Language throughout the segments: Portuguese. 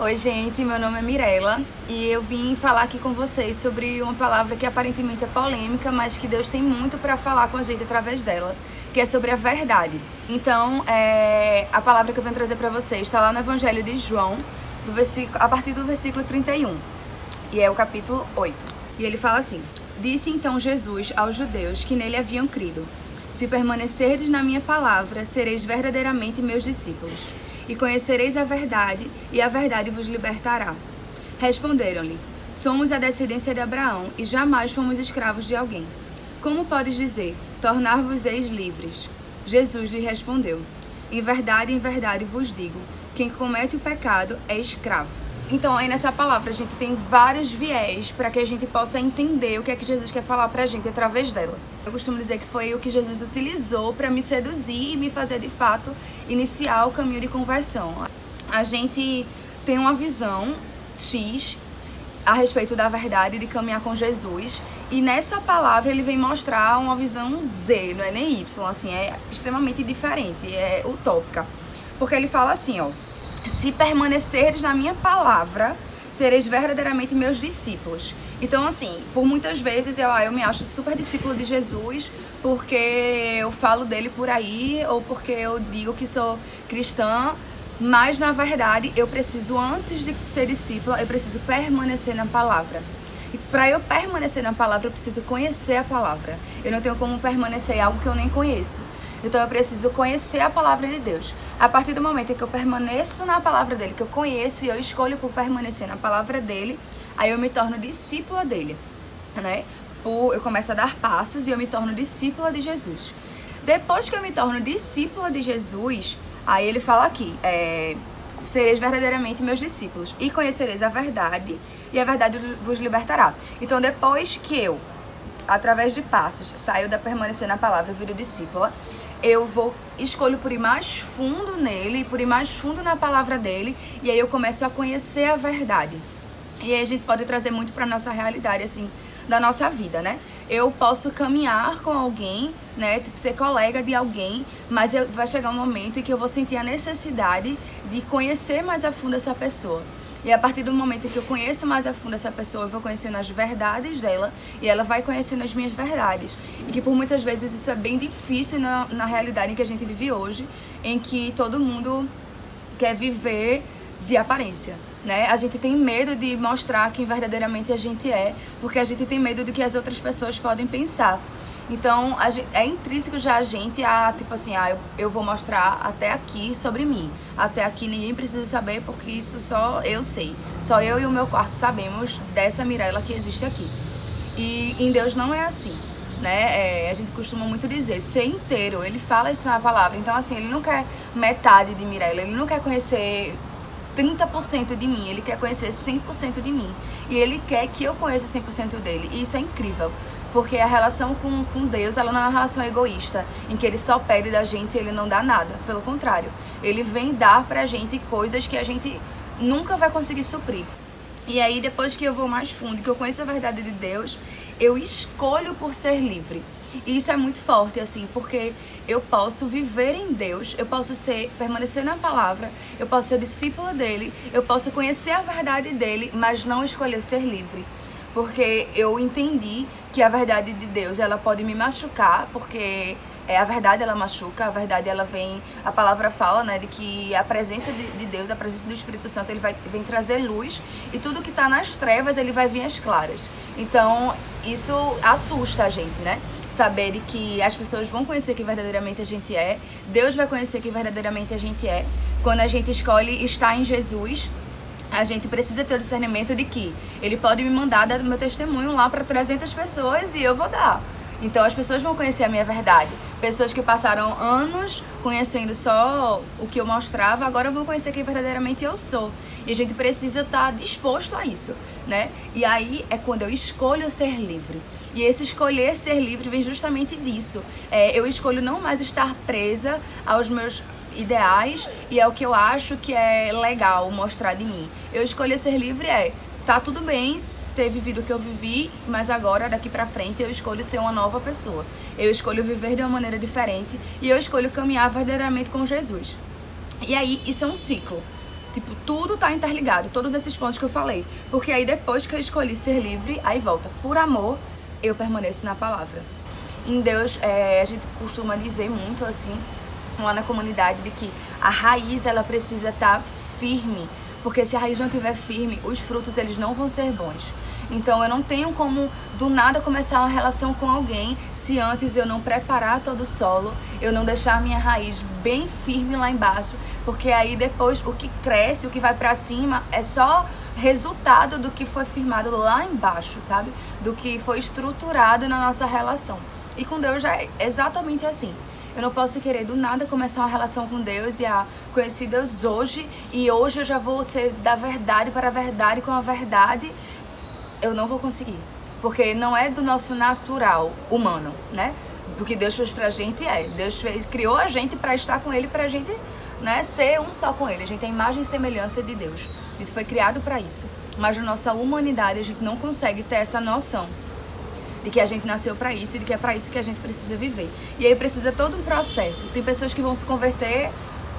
Oi gente, meu nome é Mirella e eu vim falar aqui com vocês sobre uma palavra que aparentemente é polêmica, mas que Deus tem muito para falar com a gente através dela, que é sobre a verdade. Então, a palavra que eu venho trazer para vocês está lá no Evangelho de João, a partir do versículo 31, e é o capítulo 8. E ele fala assim: Disse então Jesus aos judeus que nele haviam crido: Se permanecerdes na minha palavra, sereis verdadeiramente meus discípulos, e conhecereis a verdade, e a verdade vos libertará. Responderam-lhe: Somos a descendência de Abraão, e jamais fomos escravos de alguém. Como podes dizer, tornar-vos-eis livres? Jesus lhe respondeu: em verdade vos digo, quem comete o pecado é escravo. Então, aí nessa palavra a gente tem vários viés para que a gente possa entender o que é que Jesus quer falar pra gente através dela. Eu costumo dizer que foi o que Jesus utilizou para me seduzir e me fazer de fato iniciar o caminho de conversão. A gente tem uma visão X a respeito da verdade de caminhar com Jesus, e nessa palavra ele vem mostrar uma visão Z, não é nem Y, assim, é extremamente diferente, é utópica. Porque ele fala assim, ó: se permanecerdes na minha palavra, sereis verdadeiramente meus discípulos. Então, assim, por muitas vezes eu me acho super discípula de Jesus porque eu falo dele por aí, ou porque eu digo que sou cristã, mas na verdade eu preciso, antes de ser discípula, eu preciso permanecer na palavra. E para eu permanecer na palavra, eu preciso conhecer a palavra. Eu não tenho como permanecer em algo que eu nem conheço. Então eu preciso conhecer a palavra de Deus. A partir do momento em que eu permaneço na palavra dele, que eu conheço e eu escolho por permanecer na palavra dele, aí eu me torno discípula dele, né? Eu começo a dar passos e eu me torno discípula de Jesus. Depois que eu me torno discípula de Jesus, aí ele fala aqui, sereis verdadeiramente meus discípulos e conhecereis a verdade, e a verdade vos libertará. Então depois que eu, através de passos, saio da permanecer na palavra e viro discípula, eu escolho por ir mais fundo nele, por ir mais fundo na palavra dele, e aí eu começo a conhecer a verdade. E aí a gente pode trazer muito para nossa realidade, assim, da nossa vida, né? Eu posso caminhar com alguém, né, tipo ser colega de alguém, mas vai chegar um momento em que eu vou sentir a necessidade de conhecer mais a fundo essa pessoa. E a partir do momento em que eu conheço mais a fundo essa pessoa, eu vou conhecendo as verdades dela e ela vai conhecendo as minhas verdades. E que por muitas vezes isso é bem difícil na realidade em que a gente vive hoje, em que todo mundo quer viver de aparência, né? A gente tem medo de mostrar quem verdadeiramente a gente é, porque a gente tem medo do que as outras pessoas podem pensar. Então, é intrínseco já a gente tipo assim, eu vou mostrar até aqui sobre mim. Até aqui ninguém precisa saber, porque isso só eu sei. Só eu e o meu quarto sabemos dessa Mirella que existe aqui. E em Deus não é assim, né? A gente costuma muito dizer, ser inteiro. Ele fala isso na palavra. Então, assim, ele não quer metade de Mirella, ele não quer conhecer 30% de mim, ele quer conhecer 100% de mim. E ele quer que eu conheça 100% dele. E isso é incrível. Porque a relação com Deus, ela não é uma relação egoísta, em que ele só pede da gente e ele não dá nada. Pelo contrário, ele vem dar pra gente coisas que a gente nunca vai conseguir suprir. E aí, depois que eu vou mais fundo, que eu conheço a verdade de Deus, eu escolho por ser livre. E isso é muito forte, assim, porque eu posso viver em Deus, eu posso permanecer na palavra, eu posso ser discípula dele, eu posso conhecer a verdade dele, mas não escolher ser livre. Porque eu entendi que a verdade de Deus, ela pode me machucar, porque a verdade ela machuca, a verdade ela vem, a palavra fala, né, de que a presença de Deus, a presença do Espírito Santo, ele vem trazer luz, e tudo que está nas trevas, ele vai vir às claras. Então, isso assusta a gente, né? Saber que as pessoas vão conhecer quem verdadeiramente a gente é, Deus vai conhecer quem verdadeiramente a gente é. Quando a gente escolhe estar em Jesus, a gente precisa ter o discernimento de que ele pode me mandar dar meu testemunho lá para 300 pessoas e eu vou dar. Então as pessoas vão conhecer a minha verdade. Pessoas que passaram anos conhecendo só o que eu mostrava, agora vão conhecer quem verdadeiramente eu sou. E a gente precisa estar disposto a isso, né? E aí é quando eu escolho ser livre. E esse escolher ser livre vem justamente disso. Eu escolho não mais estar presa aos meus ideais e é o que eu acho que é legal mostrar de mim. Eu escolher ser livre tá tudo bem ter vivido o que eu vivi, mas agora, daqui pra frente, eu escolho ser uma nova pessoa. Eu escolho viver de uma maneira diferente e eu escolho caminhar verdadeiramente com Jesus. E aí, isso é um ciclo. Tipo, tudo tá interligado, todos esses pontos que eu falei. Porque aí depois que eu escolhi ser livre, aí volta. Por amor, eu permaneço na palavra. Em Deus, a gente costuma dizer muito assim, lá na comunidade, de que a raiz, ela precisa estar firme. Porque se a raiz não estiver firme, os frutos, eles não vão ser bons. Então eu não tenho como do nada começar uma relação com alguém se antes eu não preparar todo o solo, eu não deixar a minha raiz bem firme lá embaixo, porque aí depois o que cresce, o que vai pra cima é só resultado do que foi firmado lá embaixo, sabe? Do que foi estruturado na nossa relação. E com Deus já é exatamente assim. Eu não posso querer do nada começar uma relação com Deus e conhecer Deus hoje, e hoje eu já vou ser da verdade para a verdade com a verdade. Eu não vou conseguir, porque não é do nosso natural humano, né? Do que Deus fez pra gente Deus criou a gente pra estar com Ele, pra gente, né, ser um só com Ele. A gente tem imagem e semelhança de Deus. A gente foi criado pra isso. Mas na nossa humanidade a gente não consegue ter essa noção de que a gente nasceu pra isso e de que é pra isso que a gente precisa viver. E aí precisa todo um processo. Tem pessoas que vão se converter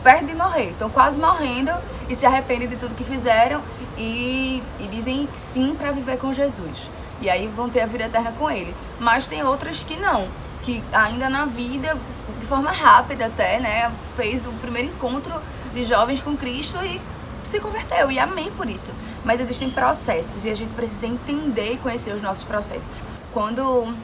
perto de morrer, estão quase morrendo e se arrependem de tudo que fizeram e dizem sim para viver com Jesus. E aí vão ter a vida eterna com Ele. Mas tem outras que não, que ainda na vida, de forma rápida até, né, fez o primeiro encontro de jovens com Cristo e se converteu, e amém por isso. Mas existem processos e a gente precisa entender e conhecer os nossos processos. Quando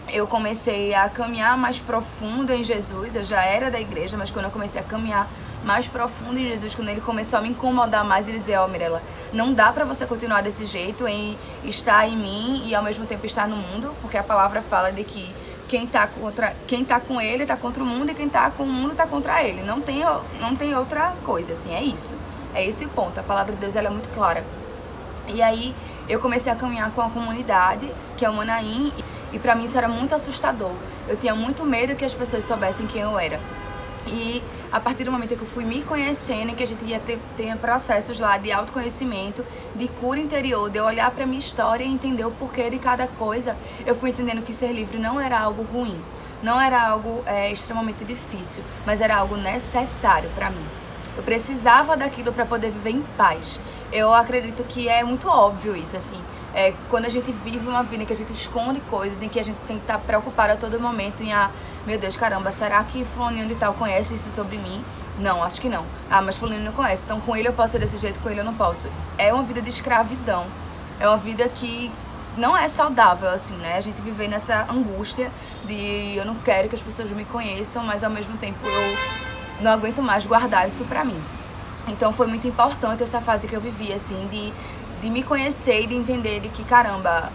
eu comecei a caminhar mais profundo em Jesus, eu já era da igreja, mas quando eu comecei a caminhar mais profundo em Jesus, quando Ele começou a me incomodar mais e dizer, Mirella, não dá pra você continuar desse jeito, em estar em mim e ao mesmo tempo estar no mundo, porque a palavra fala de que quem tá com Ele tá contra o mundo, e quem tá com o mundo tá contra Ele. Não tem outra coisa, assim, é isso. É esse o ponto. A palavra de Deus, ela é muito clara. E aí eu comecei a caminhar com a comunidade, que é o Manaim, e pra mim isso era muito assustador. Eu tinha muito medo que as pessoas soubessem quem eu era. E a partir do momento que eu fui me conhecendo, que a gente ia ter processos lá de autoconhecimento, de cura interior, de eu olhar pra minha história e entender o porquê de cada coisa, eu fui entendendo que ser livre não era algo ruim, não era algo extremamente difícil, mas era algo necessário pra mim. Eu precisava daquilo pra poder viver em paz. Eu acredito que é muito óbvio isso, assim. Quando a gente vive uma vida em que a gente esconde coisas, em que a gente tem que estar preocupada a todo momento em, meu Deus, caramba, será que fulaninho de tal conhece isso sobre mim? Não, acho que não. Mas fulaninho não conhece, então com ele eu posso ser desse jeito, com ele eu não posso. É uma vida de escravidão, é uma vida que não é saudável, assim, né? A gente viver nessa angústia de eu não quero que as pessoas me conheçam, mas ao mesmo tempo eu não aguento mais guardar isso pra mim. Então foi muito importante essa fase que eu vivi, assim, de me conhecer e de entender de que, caramba,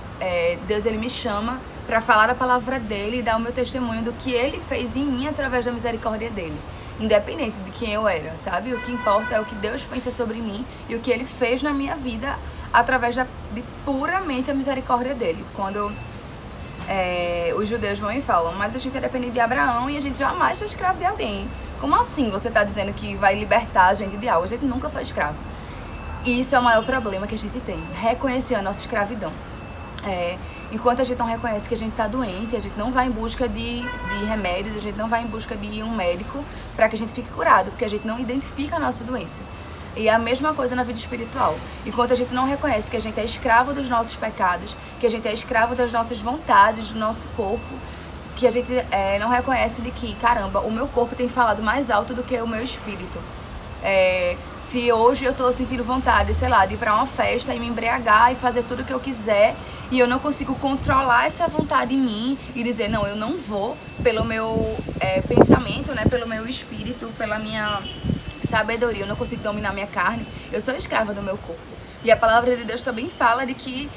Deus, Ele me chama pra falar a palavra dEle e dar o meu testemunho do que Ele fez em mim através da misericórdia dEle. Independente de quem eu era, sabe? O que importa é o que Deus pensa sobre mim e o que Ele fez na minha vida através de puramente a misericórdia dEle. Quando os judeus vão e falam, mas a gente é dependente de Abraão e a gente jamais foi escravo de alguém. Como assim você tá dizendo que vai libertar a gente de algo? A gente nunca foi escravo. E isso é o maior problema que a gente tem, reconhecer a nossa escravidão. Enquanto a gente não reconhece que a gente está doente, a gente não vai em busca de remédios, a gente não vai em busca de um médico para que a gente fique curado, porque a gente não identifica a nossa doença. E é a mesma coisa na vida espiritual. Enquanto a gente não reconhece que a gente é escravo dos nossos pecados, que a gente é escravo das nossas vontades, do nosso corpo, que a gente não reconhece de que, caramba, o meu corpo tem falado mais alto do que o meu espírito. Se hoje eu tô sentindo vontade, sei lá, de ir pra uma festa e me embriagar e fazer tudo o que eu quiser e eu não consigo controlar essa vontade em mim e dizer, não, eu não vou pelo meu pensamento, né, pelo meu espírito, pela minha sabedoria, eu não consigo dominar minha carne, eu sou escrava do meu corpo. E a palavra de Deus também fala de que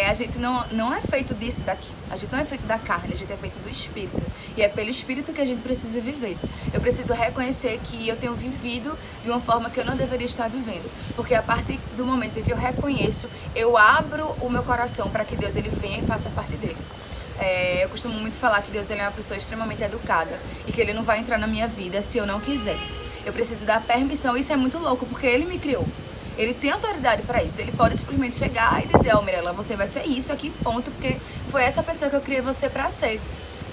a gente não é feito disso daqui. A gente não é feito da carne, a gente é feito do Espírito. E é pelo Espírito que a gente precisa viver. Eu preciso reconhecer que eu tenho vivido de uma forma que eu não deveria estar vivendo. Porque a partir do momento em que eu reconheço, eu abro o meu coração para que Deus ele venha e faça parte dele. Eu costumo muito falar que Deus ele é uma pessoa extremamente educada e que Ele não vai entrar na minha vida se eu não quiser. Eu preciso dar permissão. Isso é muito louco, porque Ele me criou. Ele tem autoridade pra isso. Ele pode simplesmente chegar e dizer, Mirella, você vai ser isso aqui, ponto, porque foi essa pessoa que eu criei você pra ser.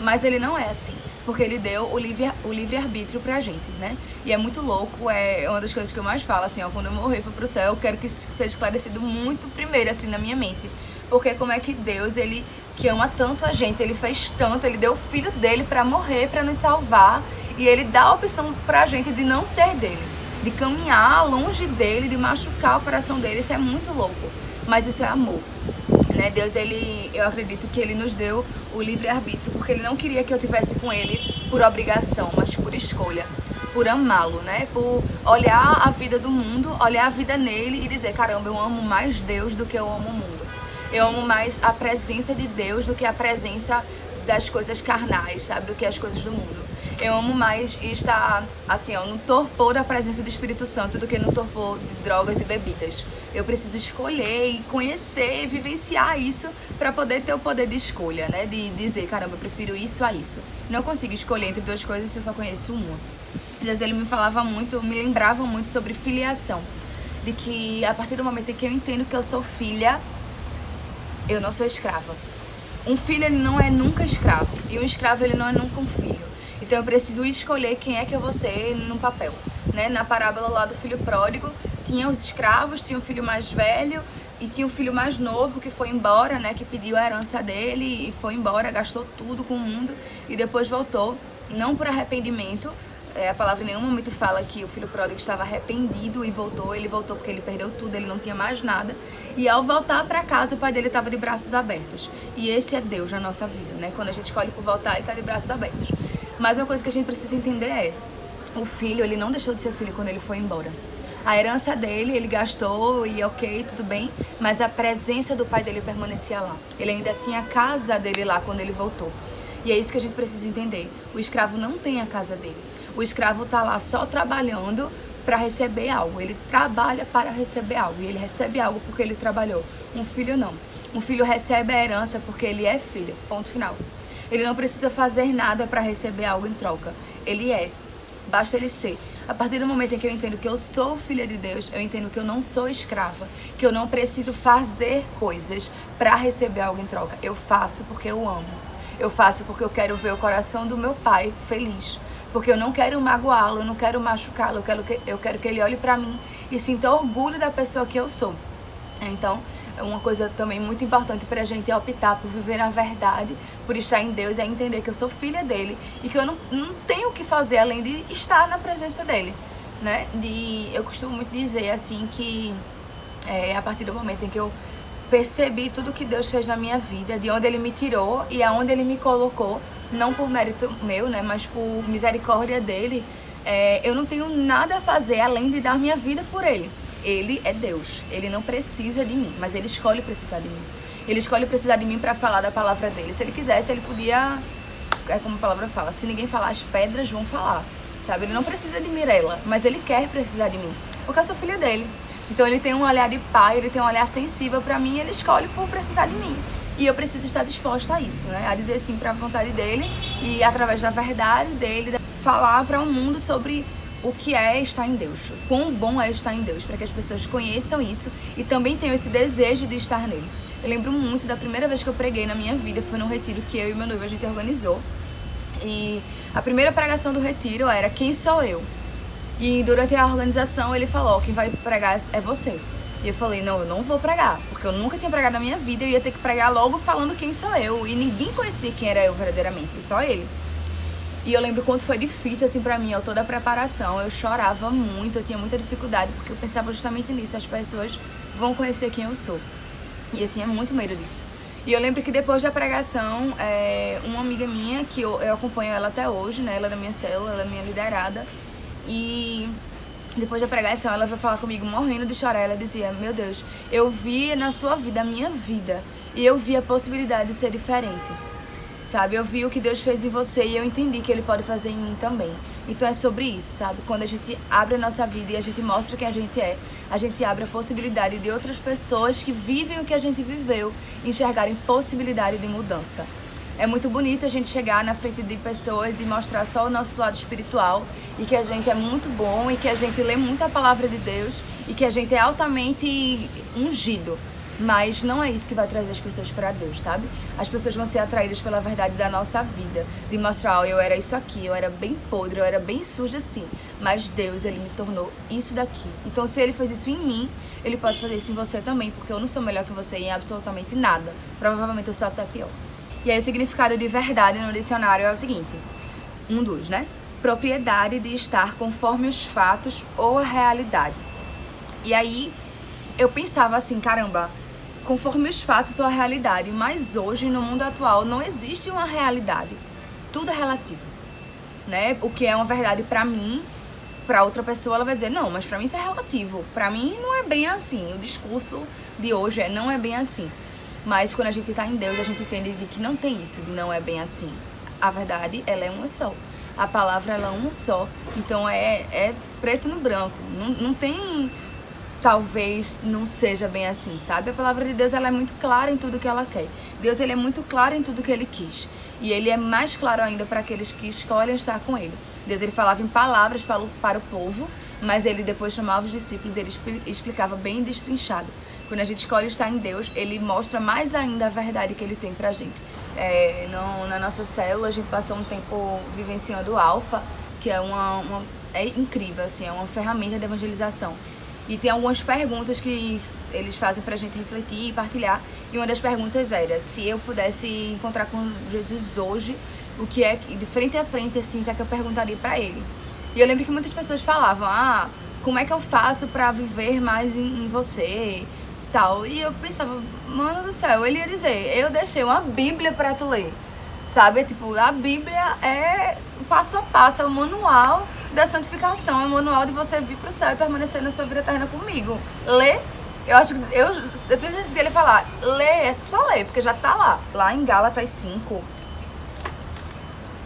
Mas ele não é assim. porque ele deu o livre-arbítrio pra gente, né? E é muito louco, é uma das coisas que eu mais falo, assim, ó, quando eu morrer e for pro céu, eu quero que isso seja esclarecido muito primeiro, assim, na minha mente. Porque como é que Deus, ele que ama tanto a gente, ele fez tanto, ele deu o filho dele pra morrer, pra nos salvar, e ele dá a opção pra gente de não ser dele, de caminhar longe dele, de machucar o coração dele. Isso é muito louco, mas isso é amor, né? Deus, eu acredito que ele nos deu o livre-arbítrio, porque ele não queria que eu tivesse com ele por obrigação, mas por escolha, por amá-lo, né? Por olhar a vida do mundo, olhar a vida nele e dizer, caramba, eu amo mais Deus do que eu amo o mundo. Eu amo mais a presença de Deus do que a presença das coisas carnais, sabe? Do que as coisas do mundo. Eu amo mais estar, assim, ó, no torpor da presença do Espírito Santo do que no torpor de drogas e bebidas. Eu preciso escolher e conhecer e vivenciar isso para poder ter o poder de escolha, né? De dizer, caramba, eu prefiro isso a isso. Não consigo escolher entre duas coisas se eu só conheço uma. Às vezes ele me falava muito, me lembrava muito sobre filiação. De que a partir do momento em que eu entendo que eu sou filha, eu não sou escrava. Um filho, ele não é nunca escravo. E um escravo, ele não é nunca um filho. Então eu preciso escolher quem é que eu vou ser no papel, né? Na parábola lá do filho pródigo, tinha os escravos, tinha o filho mais velho e tinha o filho mais novo que foi embora, né? Que pediu a herança dele e foi embora, gastou tudo com o mundo e depois voltou, não por arrependimento. A palavra em nenhum momento fala que o filho pródigo estava arrependido e voltou. Ele voltou porque ele perdeu tudo, ele não tinha mais nada. E ao voltar para casa, o pai dele estava de braços abertos. E esse é Deus na nossa vida, né? Quando a gente escolhe por voltar, ele está de braços abertos. Mas uma coisa que a gente precisa entender é, o filho, ele não deixou de ser filho quando ele foi embora. A herança dele, ele gastou e ok, tudo bem, mas a presença do pai dele permanecia lá. Ele ainda tinha a casa dele lá quando ele voltou. E é isso que a gente precisa entender. O escravo não tem a casa dele. O escravo está lá só trabalhando para receber algo. Ele trabalha para receber algo. E ele recebe algo porque ele trabalhou. Um filho não. Um filho recebe a herança porque ele é filho. Ponto final. Ele não precisa fazer nada para receber algo em troca. Ele é. Basta ele ser. A partir do momento em que eu entendo que eu sou filha de Deus, eu entendo que eu não sou escrava, que eu não preciso fazer coisas para receber algo em troca. Eu faço porque eu amo. Eu faço porque eu quero ver o coração do meu pai feliz. Porque eu não quero magoá-lo, eu não quero machucá-lo, eu quero que ele olhe pra mim e sinta orgulho da pessoa que eu sou. Então, uma coisa também muito importante pra gente é optar por viver na verdade, por estar em Deus, é entender que eu sou filha dele e que eu não tenho o que fazer além de estar na presença dele, né? Eu costumo muito dizer assim que a partir do momento em que eu percebi tudo que Deus fez na minha vida, de onde ele me tirou e aonde ele me colocou, não por mérito meu, né, mas por misericórdia dele, eu não tenho nada a fazer além de dar minha vida por ele. Ele é Deus, ele não precisa de mim, mas ele escolhe precisar de mim. Ele escolhe precisar de mim para falar da palavra dele. Se ele quisesse, ele podia, como a palavra fala, se ninguém falar, as pedras vão falar, sabe? Ele não precisa de Mirella, mas ele quer precisar de mim, porque eu sou filha dele. Então ele tem um olhar de pai, ele tem um olhar sensível pra mim, ele escolhe por precisar de mim. E eu preciso estar disposta a isso, né? A dizer sim para a vontade dele e através da verdade dele, falar para o mundo sobre o que é estar em Deus, o quão bom é estar em Deus, para que as pessoas conheçam isso e também tenham esse desejo de estar nele. Eu lembro muito da primeira vez que eu preguei na minha vida, foi num retiro que eu e meu noivo a gente organizou. E a primeira pregação do retiro era quem sou eu? E durante a organização ele falou, quem vai pregar é você. E eu falei, não, eu não vou pregar, porque eu nunca tinha pregado na minha vida, eu ia ter que pregar logo falando quem sou eu. E ninguém conhecia quem era eu verdadeiramente, só ele. E eu lembro quanto foi difícil, assim, pra mim, toda a preparação. Eu chorava muito, eu tinha muita dificuldade, porque eu pensava justamente nisso, as pessoas vão conhecer quem eu sou. E eu tinha muito medo disso. E eu lembro que depois da pregação, uma amiga minha, que eu acompanho ela até hoje, né, ela é da minha célula, ela é minha liderada, e depois da pregação ela veio falar comigo morrendo de chorar. Ela dizia, meu Deus, eu vi na sua vida a minha vida e eu vi a possibilidade de ser diferente, sabe? Eu vi o que Deus fez em você e eu entendi que Ele pode fazer em mim também. Então é sobre isso, sabe? Quando a gente abre a nossa vida e a gente mostra quem a gente abre a possibilidade de outras pessoas que vivem o que a gente viveu enxergarem possibilidade de mudança. É muito bonito a gente chegar na frente de pessoas e mostrar só o nosso lado espiritual e que a gente é muito bom e que a gente lê muito a palavra de Deus e que a gente é altamente ungido. Mas não é isso que vai trazer as pessoas para Deus, sabe? As pessoas vão ser atraídas pela verdade da nossa vida, de mostrar, ó, eu era isso aqui, eu era bem podre, eu era bem suja assim, mas Deus, ele me tornou isso daqui. Então, se ele fez isso em mim, ele pode fazer isso em você também, porque eu não sou melhor que você em absolutamente nada. Provavelmente eu sou até pior. E aí o significado de verdade no dicionário é o seguinte, um dos, né? Propriedade de estar conforme os fatos ou a realidade. E aí eu pensava assim, caramba, conforme os fatos ou a realidade, mas hoje no mundo atual não existe uma realidade. Tudo é relativo, né? O que é uma verdade pra mim, pra outra pessoa ela vai dizer, não, mas pra mim isso é relativo. Pra mim não é bem assim. O discurso de hoje não é bem assim. Mas quando a gente tá em Deus, a gente entende de que não tem isso, de não é bem assim. A verdade, ela é uma só. A palavra, ela é uma só. Então é preto no branco. Não tem... Talvez não seja bem assim, sabe? A palavra de Deus, ela é muito clara em tudo que ela quer. Deus, ele é muito claro em tudo que ele quis. E ele é mais claro ainda para aqueles que escolhem estar com ele. Deus, ele falava em palavras para o povo, mas ele depois chamava os discípulos e ele explicava bem destrinchado. Quando a gente escolhe estar em Deus, ele mostra mais ainda a verdade que ele tem pra gente. Na nossa célula, a gente passou um tempo vivenciando o Alfa, que é é incrível, assim, é uma ferramenta de evangelização. E tem algumas perguntas que eles fazem pra gente refletir e partilhar. E uma das perguntas era, se eu pudesse encontrar com Jesus hoje, o que é, de frente a frente, assim, o que é que eu perguntaria pra ele? E eu lembro que muitas pessoas falavam, como é que eu faço pra viver mais em você? Tal. E eu pensava, mano do céu, ele ia dizer, eu deixei uma Bíblia pra tu ler. Sabe? Tipo, a Bíblia é passo a passo, é o manual da santificação, é o manual de você vir pro céu e permanecer na sua vida eterna comigo. Lê, eu acho que eu tenho certeza que ele ia falar, lê, é só ler, porque já tá lá em Gálatas 5.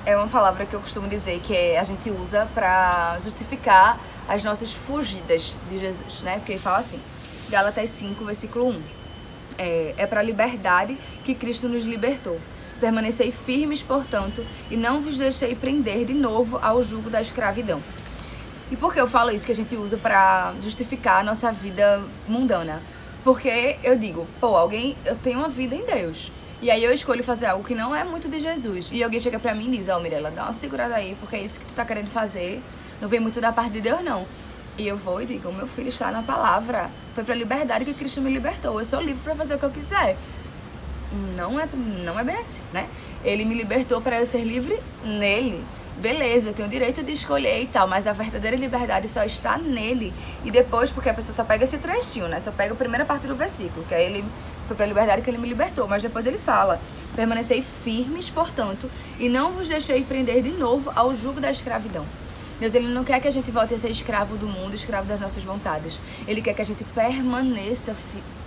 É uma palavra que eu costumo dizer que a gente usa pra justificar as nossas fugidas de Jesus, né? Porque ele fala assim, Gálatas 5, versículo 1. É para a liberdade que Cristo nos libertou. Permanecei firmes, portanto, e não vos deixei prender de novo ao jugo da escravidão. E por que eu falo isso que a gente usa para justificar a nossa vida mundana? Porque eu digo, eu tenho uma vida em Deus. E aí eu escolho fazer algo que não é muito de Jesus. E alguém chega pra mim e diz, Mirella, dá uma segurada aí, porque é isso que tu tá querendo fazer. Não vem muito da parte de Deus, não. E eu vou e digo, meu filho está na palavra. Foi pra liberdade que Cristo me libertou. Eu sou livre pra fazer o que eu quiser. Não é bem assim, né? Ele me libertou para eu ser livre nele. Beleza, eu tenho o direito de escolher e tal, mas a verdadeira liberdade só está nele. E depois, porque a pessoa só pega esse trechinho, né? Só pega a primeira parte do versículo, que aí ele foi para a liberdade que ele me libertou. Mas depois ele fala, permanecei firmes, portanto, e não vos deixei prender de novo ao jugo da escravidão. Deus, ele não quer que a gente volte a ser escravo do mundo, escravo das nossas vontades. Ele quer que a gente permaneça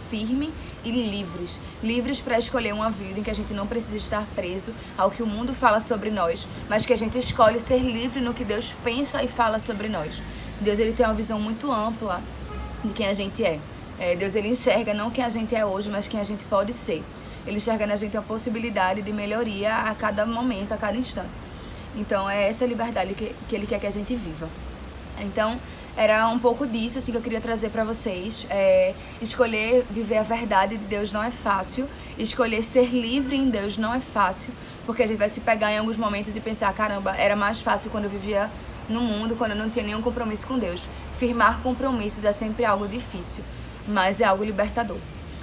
firme e livres para escolher uma vida em que a gente não precisa estar preso ao que o mundo fala sobre nós, mas que a gente escolhe ser livre no que Deus pensa e fala sobre nós. Deus, ele tem uma visão muito ampla de quem a gente é. Deus, ele enxerga não quem a gente é hoje, mas quem a gente pode ser. Ele enxerga na gente uma possibilidade de melhoria a cada momento, a cada instante. Então é essa liberdade que ele quer que a gente viva. Então era um pouco disso assim, que eu queria trazer pra vocês. Escolher viver a verdade de Deus não é fácil. Escolher ser livre em Deus não é fácil. Porque a gente vai se pegar em alguns momentos e pensar, caramba, era mais fácil quando eu vivia no mundo, quando eu não tinha nenhum compromisso com Deus. Firmar compromissos é sempre algo difícil, mas é algo libertador.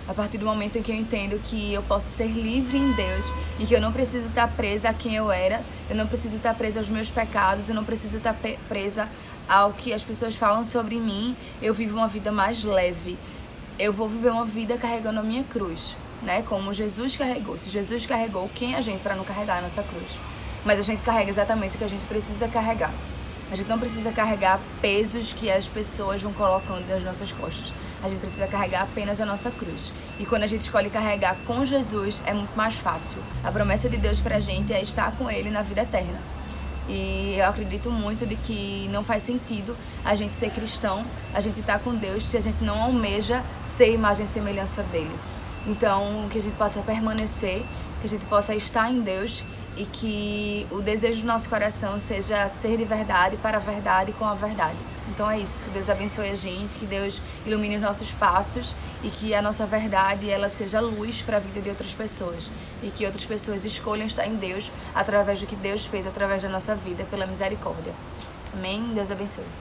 A partir do momento em que eu entendo que eu posso ser livre em Deus e que eu não preciso estar presa a quem eu era, eu não preciso estar presa aos meus pecados, eu não preciso estar presa ao que as pessoas falam sobre mim, eu vivo uma vida mais leve. Eu vou viver uma vida carregando a minha cruz, né? Como Jesus carregou. Se Jesus carregou, quem é a gente para não carregar a nossa cruz? Mas a gente carrega exatamente o que a gente precisa carregar. A gente não precisa carregar pesos que as pessoas vão colocando nas nossas costas. A gente precisa carregar apenas a nossa cruz. E quando a gente escolhe carregar com Jesus, é muito mais fácil. A promessa de Deus pra gente é estar com Ele na vida eterna. E eu acredito muito de que não faz sentido a gente ser cristão, a gente estar com Deus, se a gente não almeja ser imagem e semelhança dEle. Então, que a gente possa permanecer, que a gente possa estar em Deus e que o desejo do nosso coração seja ser de verdade, para a verdade e com a verdade. Então é isso, que Deus abençoe a gente, que Deus ilumine os nossos passos e que a nossa verdade ela seja luz para a vida de outras pessoas e que outras pessoas escolham estar em Deus através do que Deus fez através da nossa vida, pela misericórdia. Amém? Deus abençoe.